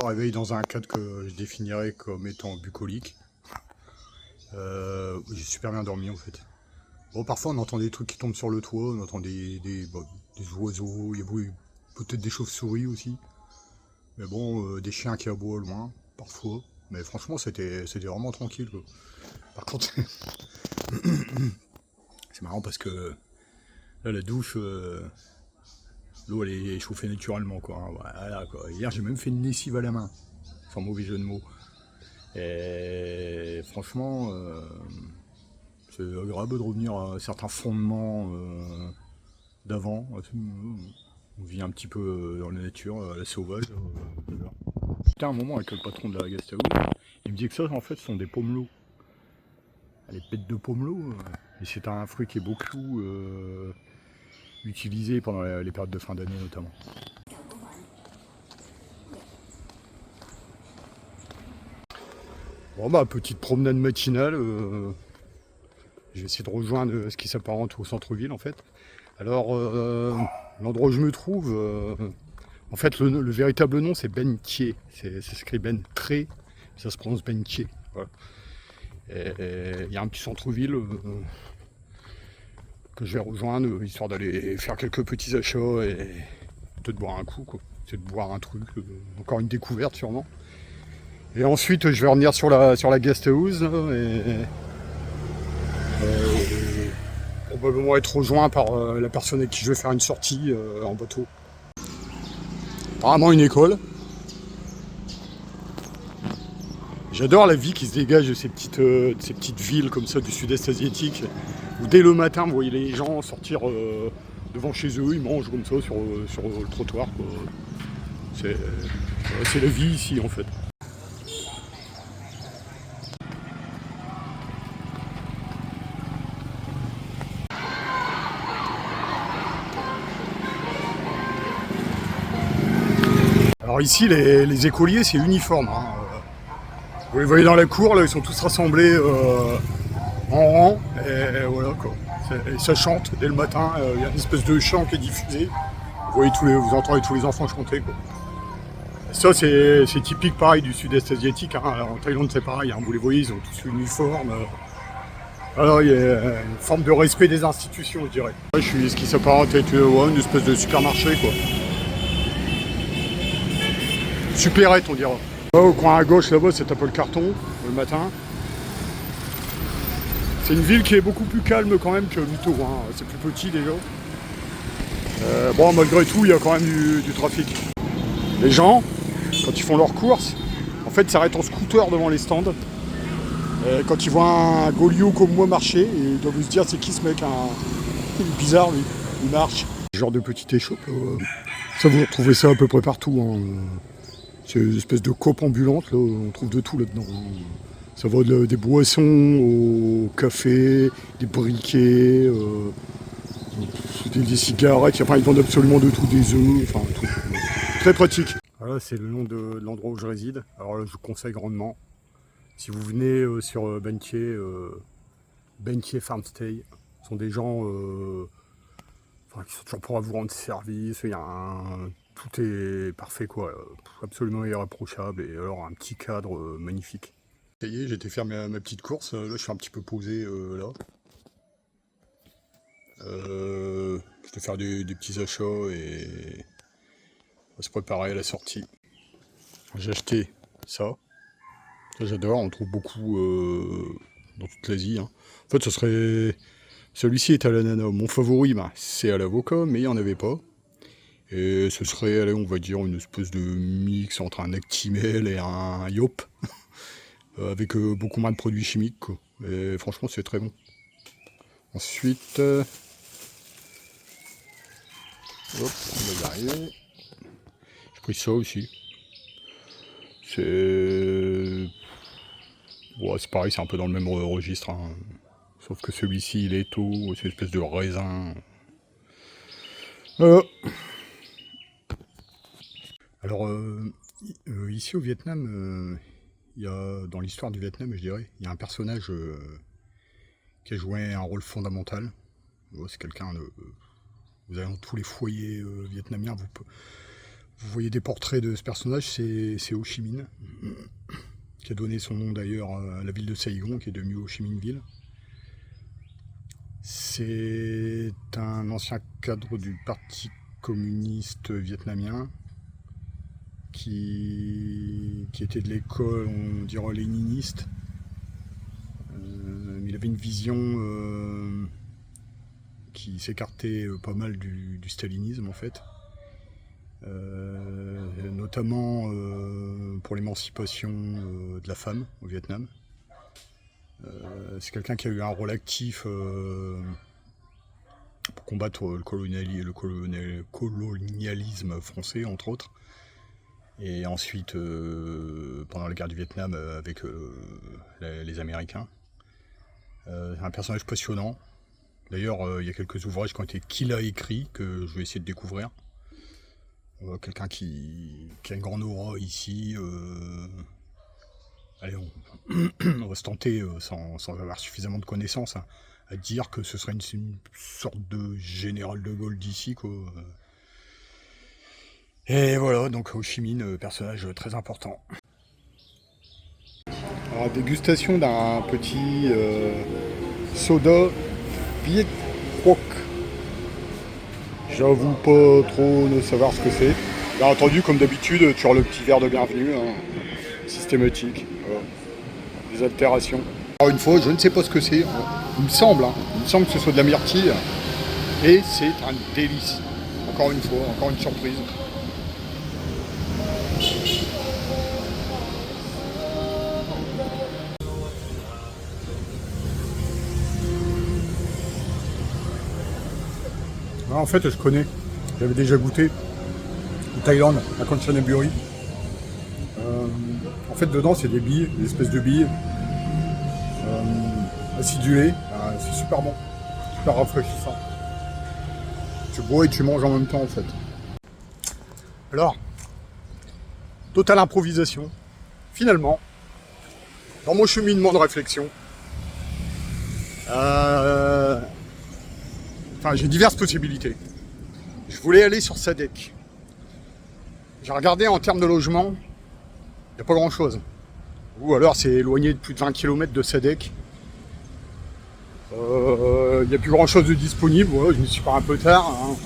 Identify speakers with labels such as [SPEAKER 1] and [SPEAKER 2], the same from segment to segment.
[SPEAKER 1] réveille dans un cadre que je définirais comme étant bucolique. J'ai super bien dormi en fait. Bon, parfois on entend des trucs qui tombent sur le toit, on entend des oiseaux, il y a peut-être des chauves-souris aussi. Mais bon, des chiens qui aboient au loin, parfois. Mais franchement, c'était vraiment tranquille, quoi. Par contre, c'est marrant parce que là, la douche, l'eau elle est chauffée naturellement, quoi. Voilà, quoi. Hier, j'ai même fait une lessive à la main, sans mauvais jeu de mots. Et franchement, c'est agréable de revenir à certains fondements d'avant. On vit un petit peu dans la nature, à la sauvage. J'étais un moment avec le patron de la guest house, il me dit que ça, en fait, ce sont des pommelots. Les pêtes de pommelot, et c'est un fruit qui est beaucoup utilisé pendant les périodes de fin d'année notamment. Bon bah petite promenade matinale, je vais essayer de rejoindre ce qui s'apparente au centre-ville en fait. Alors l'endroit où je me trouve, en fait le véritable nom c'est Bentier, c'est s'écrit Bentré, ça se prononce Bentier. Voilà. Il y a un petit centre-ville que je vais rejoindre, histoire d'aller faire quelques petits achats et peut-être boire un coup, quoi. C'est de boire un truc, encore une découverte sûrement. Et ensuite je vais revenir sur la guest house là, et probablement être rejoint par la personne avec qui je vais faire une sortie en bateau. Apparemment une école. J'adore la vie qui se dégage de ces petites villes comme ça du sud-est asiatique, où dès le matin vous voyez les gens sortir devant chez eux, ils mangent comme ça sur le trottoir, quoi. C'est la vie ici en fait. Alors ici les écoliers c'est uniforme, hein. Vous les voyez dans la cour, là ils sont tous rassemblés en rang, et voilà quoi. Et ça chante dès le matin, il y a une espèce de chant qui est diffusé. Vous entendez tous les enfants chanter, quoi. Ça c'est typique pareil du sud-est asiatique, hein. Alors, en Thaïlande c'est pareil, hein. Vous les voyez, ils ont tous l'uniforme. Alors il y a une forme de respect des institutions, je dirais. Je suis ce qui s'apparente à une espèce de supermarché, quoi. Supérette on dira. Là, au coin à gauche là-bas c'est un peu le carton le matin. C'est une ville qui est beaucoup plus calme quand même que Mito, hein. C'est plus petit déjà. Bon malgré tout il y a quand même du trafic. Les gens, quand ils font leurs courses, en fait ils s'arrêtent en scooter devant les stands. Et quand ils voient un Goliot comme moi marcher, ils doivent se dire c'est qui ce mec, il est bizarre lui, il marche. Genre de petite échoppe, ça vous retrouvez ça à peu près partout, hein. C'est une espèce de coop ambulante, là, on trouve de tout là-dedans. Ça va des boissons au café, des briquets, des cigarettes, enfin ils vendent absolument de tout, des œufs, enfin tout. Très pratique. Voilà, c'est le nom de l'endroit où je réside. Alors là, je vous conseille grandement. Si vous venez sur Bentier Farmstay, ce sont des gens qui sont toujours prêts à vous rendre service. Tout est parfait, quoi. Absolument irréprochable. Et alors, un petit cadre magnifique. Ça y est, j'ai été faire ma petite course. Là, je suis un petit peu posé là. Je vais faire des petits achats et on va se préparer à la sortie. J'ai acheté ça. Ça, j'adore. On trouve beaucoup dans toute l'Asie, hein. En fait, celui-ci est à l'ananas. Mon favori, c'est à l'avocat, mais il n'y en avait pas. Et ce serait, allez, on va dire, une espèce de mix entre un Actimel et un Yop, avec beaucoup moins de produits chimiques, quoi. Et franchement, c'est très bon. Ensuite, hop, on va y arriver. J'ai pris ça aussi. Bon, c'est pareil, c'est un peu dans le même registre, hein. Sauf que celui-ci, il est tôt, c'est une espèce de raisin. Alors, ici au Vietnam, il y a, dans l'histoire du Vietnam, je dirais, il y a un personnage qui a joué un rôle fondamental. C'est quelqu'un de... Vous allez dans tous les foyers vietnamiens, Vous voyez des portraits de ce personnage, c'est Ho Chi Minh, qui a donné son nom d'ailleurs à la ville de Saigon, qui est devenue Ho Chi Minh Ville. C'est un ancien cadre du Parti communiste vietnamien qui était de l'école, on dirait léniniste. Il avait une vision qui s'écartait pas mal du stalinisme en fait. Notamment pour l'émancipation de la femme au Vietnam. C'est quelqu'un qui a eu un rôle actif pour combattre le colonialisme français, entre autres. Et ensuite, pendant la guerre du Vietnam, avec les Américains. Un personnage passionnant. D'ailleurs, il y a quelques ouvrages qu'il a écrits que je vais essayer de découvrir. Quelqu'un qui a une grande aura ici. Allez, on va se tenter, sans avoir suffisamment de connaissances, hein, à dire que ce serait une sorte de général de Gaulle d'ici, quoi. Et voilà, donc Ho Chi Minh, personnage très important. Alors, dégustation d'un petit soda Viet Croc. J'avoue pas trop ne savoir ce que c'est. Bien entendu, comme d'habitude, tu as le petit verre de bienvenue, hein, systématique. Voilà. Des altérations. Alors une fois, je ne sais pas ce que c'est. Il me semble que ce soit de la myrtille. Et c'est un délice. Encore une fois, encore une surprise. En fait, je connais. J'avais déjà goûté au Thaïlande, à Kanchanaburi. En fait, dedans, c'est des billes, des espèces de billes acidulées. C'est super bon, super rafraîchissant. Tu bois et tu manges en même temps, en fait. Alors, totale improvisation. Finalement, dans mon cheminement de réflexion, j'ai diverses possibilités. Je voulais aller sur Sadek. J'ai regardé en termes de logement, il n'y a pas grand chose. Ou alors c'est éloigné de plus de 20 km de Sadek. Il n'y a plus grand chose de disponible, ouais, je me suis pas un peu tard. Hein.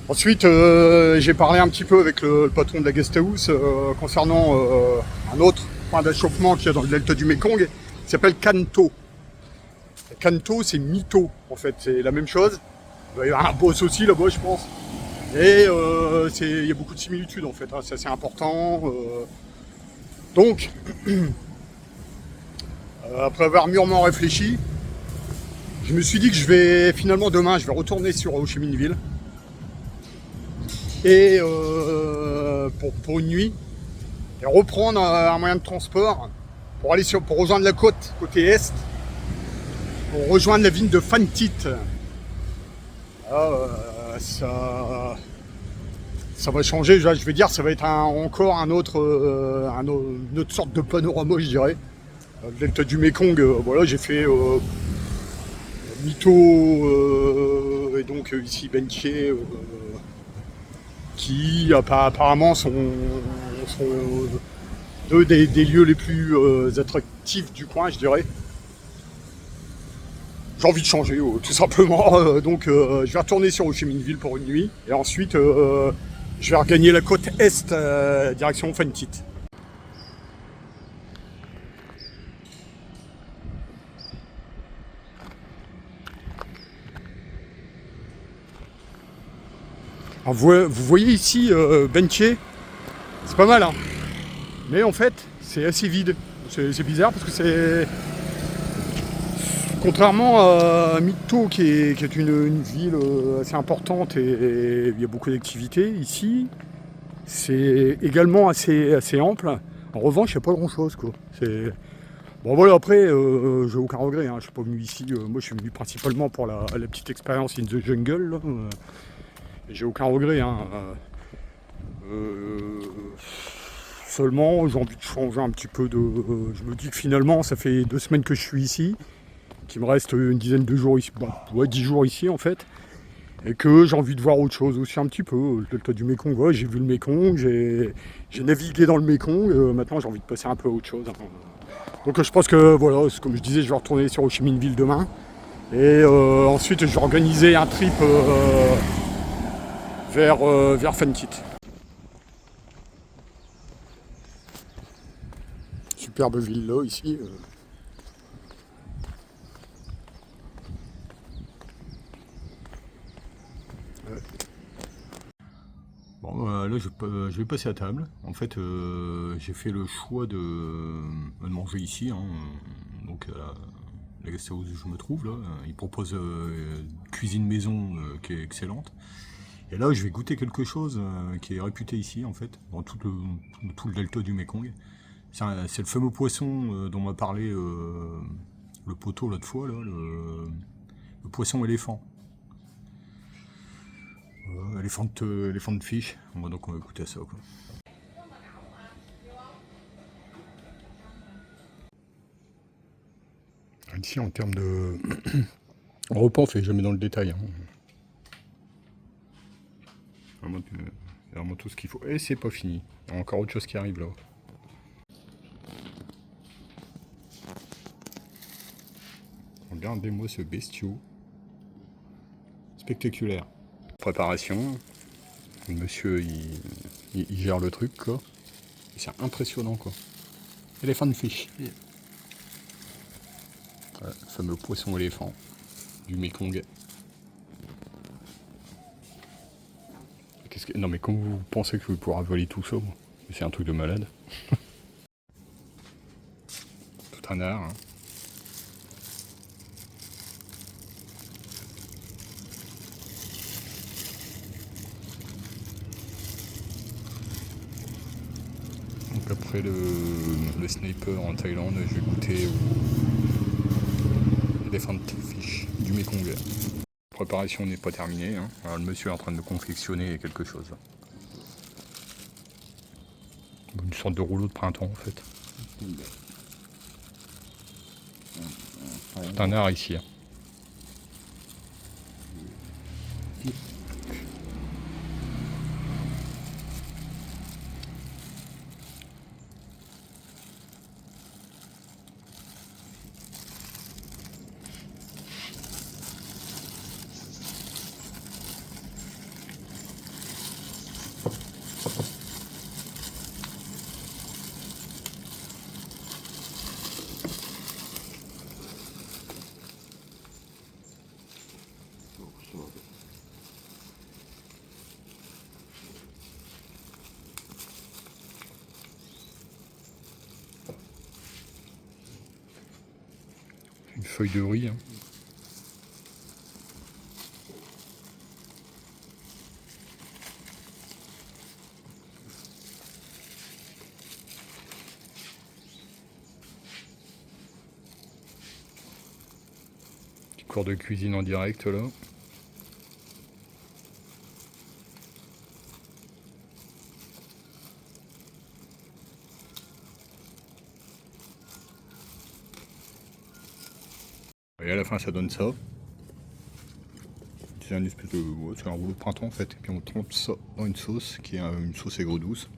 [SPEAKER 1] Ensuite, j'ai parlé un petit peu avec le patron de la guest house concernant un autre point d'achoppement qu'il y a dans le delta du Mekong, qui s'appelle Kanto. Kanto, c'est mytho, en fait, c'est la même chose. Il doit y avoir un boss aussi là-bas, je pense. Et il y a beaucoup de similitudes, en fait, hein, c'est assez important. Donc, après avoir mûrement réfléchi, je me suis dit que finalement demain, je vais retourner sur Ho Chi Minh Ville. Et pour une nuit, et reprendre un moyen de transport pour aller pour rejoindre la côte, côté est, pour rejoindre la ville de Phan Thit. Ça va changer, je vais dire, ça va être encore une autre sorte de panorama, je dirais. Le delta du Mekong, voilà, j'ai fait Mito et donc ici Benché, qui apparemment sont deux des lieux les plus attractifs du coin, je dirais. J'ai envie de changer, tout simplement. Donc je vais retourner sur Ho Chi Minh Ville pour une nuit. Et ensuite, je vais regagner la côte est, direction Phan Thit. Alors, vous voyez ici Benché, c'est pas mal, hein. Mais en fait, c'est assez vide. C'est bizarre parce que c'est... Contrairement à Mito, qui est une ville assez importante et il y a beaucoup d'activités, ici, c'est également assez ample. En revanche, il n'y a pas grand-chose, quoi. Bon voilà, après, j'ai aucun regret, hein. Je suis pas venu ici, moi je suis venu principalement pour la petite expérience in the jungle, là. J'ai aucun regret, hein. Seulement, j'ai envie de changer un petit peu de... je me dis que finalement, ça fait 2 semaines que je suis ici, qu'il me reste une dizaine de jours ici, 10 jours ici en fait. Et que j'ai envie de voir autre chose aussi un petit peu. Le delta du Mékong, ouais, j'ai vu le Mékong, j'ai navigué dans le Mékong, maintenant j'ai envie de passer un peu à autre chose. Hein. Donc je pense que voilà, comme je disais, je vais retourner sur Ho Chi Minh Ville demain. Et ensuite je vais organiser un trip vers Phan Thit. Superbe ville là ici. Ouais. Bon, là je vais passer à table. En fait, j'ai fait le choix de manger ici. Hein. Donc la guest house où je me trouve là, ils proposent une cuisine maison qui est excellente. Et là, je vais goûter quelque chose qui est réputé ici en fait, dans tout le delta du Mékong. C'est le fameux poisson dont m'a parlé le poteau l'autre fois, là, le poisson éléphant. Elephant fish. Donc on va goûter à ça, quoi. Ici, en termes de repas, on fait jamais dans le détail. Hein. Vraiment tout ce qu'il faut. Et c'est pas fini. Il y a encore autre chose qui arrive là. Regardez-moi ce bestiau. Spectaculaire. Préparation. Le monsieur, il gère le truc, quoi. C'est impressionnant, quoi. Elephant fish. Yeah. Ouais, le fameux poisson éléphant du Mékong. Non, mais comment vous pensez que je vais pouvoir avaler tout ça, moi? C'est un truc de malade. Tout un art, hein. Donc après le sniper en Thaïlande, je vais goûter au elephant fish du Mékong. La préparation n'est pas terminée. Hein. Alors, le monsieur est en train de confectionner quelque chose. Une sorte de rouleau de printemps en fait. C'est un art ici. Hein. Une feuille de riz. Hein. Petit cours de cuisine en direct là. Et à la fin ça donne ça. C'est un espèce de. Ouais, c'est un rouleau de printemps en fait. Et puis on trempe ça dans une sauce qui est une sauce aigre douce.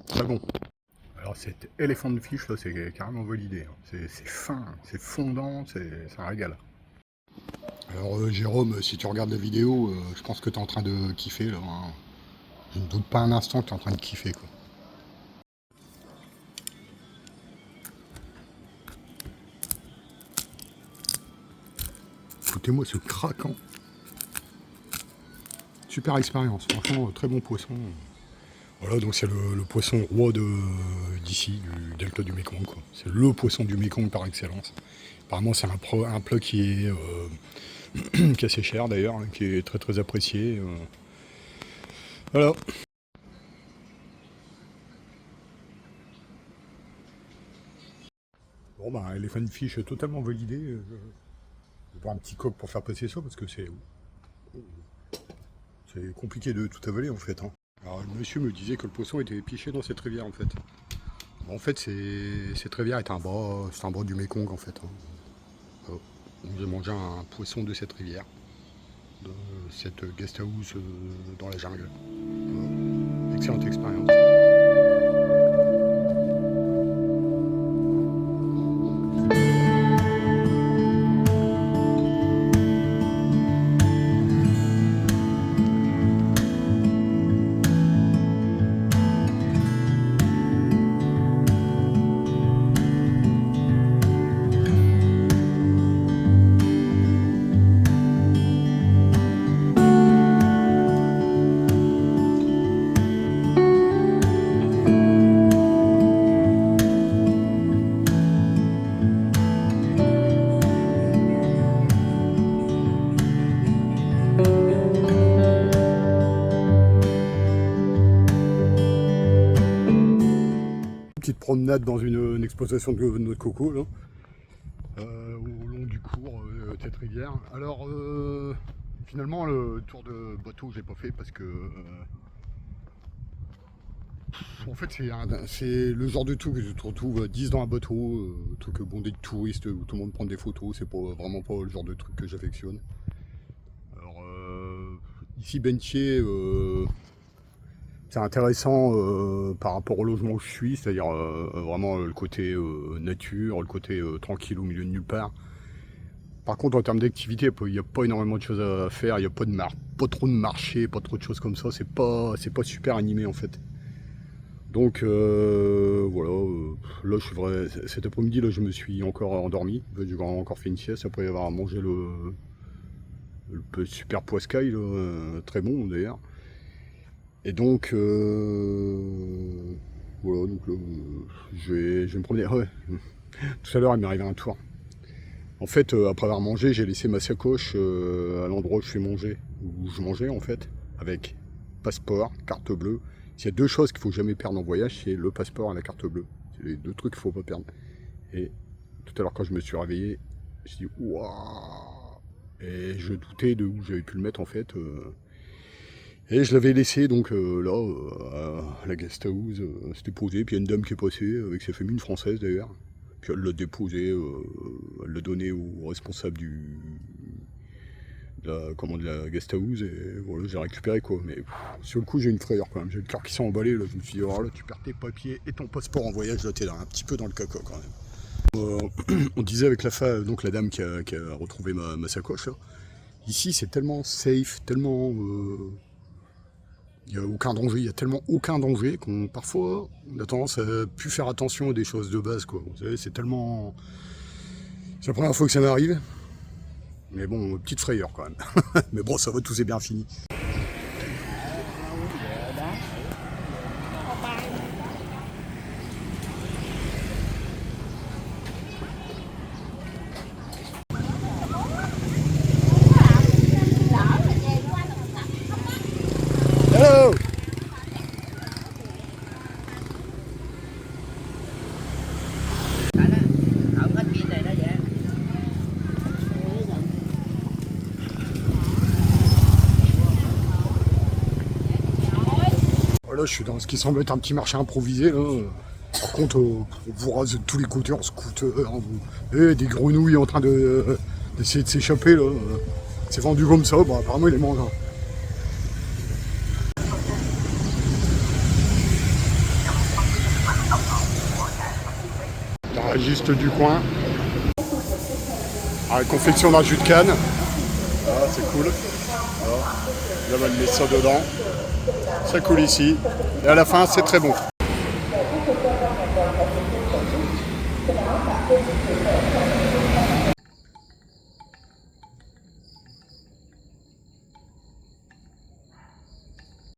[SPEAKER 1] Très bon. Alors cet elephant fish là, c'est carrément validé. Hein. C'est fin, c'est fondant, c'est un régal. Alors Jérôme, si tu regardes la vidéo, je pense que tu es en train de kiffer là. Hein. Je ne doute pas un instant que tu es en train de kiffer quoi. Écoutez-moi ce craquant. Super expérience, franchement très bon poisson. Voilà, donc c'est le poisson roi d'ici, du delta du Mékong. C'est le poisson du Mékong par excellence. Apparemment c'est un plat qui est qui est assez cher d'ailleurs, hein, qui est très très apprécié. Voilà. Bon ben les fins de fiche totalement validées. Je vais prendre un petit coq pour faire passer ça parce que c'est compliqué de tout avaler en fait. Hein. Alors le monsieur me disait que le poisson était piché dans cette rivière en fait. Bon, en fait cette rivière est c'est un bras du Mékong en fait. Hein. Oh. J'ai mangé un poisson de cette rivière, de cette guest house dans la jungle. Oh. Excellente expérience. Petite promenade dans une exploitation de noix de coco là, au long du cours de cette rivière. Alors finalement le tour de bateau j'ai pas fait parce que en fait c'est le genre de tout que je retrouve 10 dans un bateau, truc bondé de touristes où tout le monde prend des photos, c'est pas vraiment pas le genre de truc que j'affectionne. Alors ici Benthier c'est intéressant par rapport au logement où je suis, c'est-à-dire vraiment le côté nature, le côté tranquille au milieu de nulle part. Par contre, en termes d'activité, il n'y a pas énormément de choses à faire, il n'y a pas trop de marché, pas trop de choses comme ça, c'est pas super animé en fait. Donc voilà, là je suis vrai, cet après-midi là je me suis encore endormi, j'ai encore fait une sieste après avoir mangé le super poiscaille, très bon d'ailleurs. Et donc, voilà, donc là, je vais me promener. Ouais. Tout à l'heure, il m'est arrivé un tour. En fait, après avoir mangé, j'ai laissé ma sacoche à l'endroit où je mangeais en fait, avec passeport, carte bleue. S'il y a deux choses qu'il ne faut jamais perdre en voyage, c'est le passeport et la carte bleue. C'est les deux trucs qu'il ne faut pas perdre. Et tout à l'heure, quand je me suis réveillé, je me suis dit, waouh! Et je doutais de où j'avais pu le mettre en fait. Et je l'avais laissé donc là, à la guest house, c'était posé, puis il y a une dame qui est passée, avec sa famille, une française d'ailleurs. Puis elle l'a déposé, elle l'a donné au responsable de la guest house, et voilà, j'ai récupéré quoi. Mais sur le coup, j'ai une frayeur quand même, j'ai le cœur qui s'est emballé, là. Je me suis dit, oh là, tu perds tes papiers et ton passeport en voyage, là, t'es un petit peu dans le caca quand même. On disait avec donc la dame qui a retrouvé ma sacoche, là. Ici, c'est tellement safe, tellement... il n'y a aucun danger, il n'y a tellement aucun danger qu'on parfois on a tendance à plus faire attention à des choses de base quoi. Vous savez, c'est tellement. C'est la première fois que ça m'arrive. Mais bon, petite frayeur quand même. Mais bon, ça va, tout est bien fini. Hello! Voilà, je suis dans ce qui semble être un petit marché improvisé là. Par contre, on vous rase de tous les côtés en scooter, et des grenouilles en train d'essayer de s'échapper là. C'est vendu comme ça, bah, apparemment il est mangé. La régiste du coin. Ah, confection d'un jus de canne. Ah, c'est cool. Alors, là, on va mettre ça dedans. Ça coule ici. Et à la fin, c'est très bon.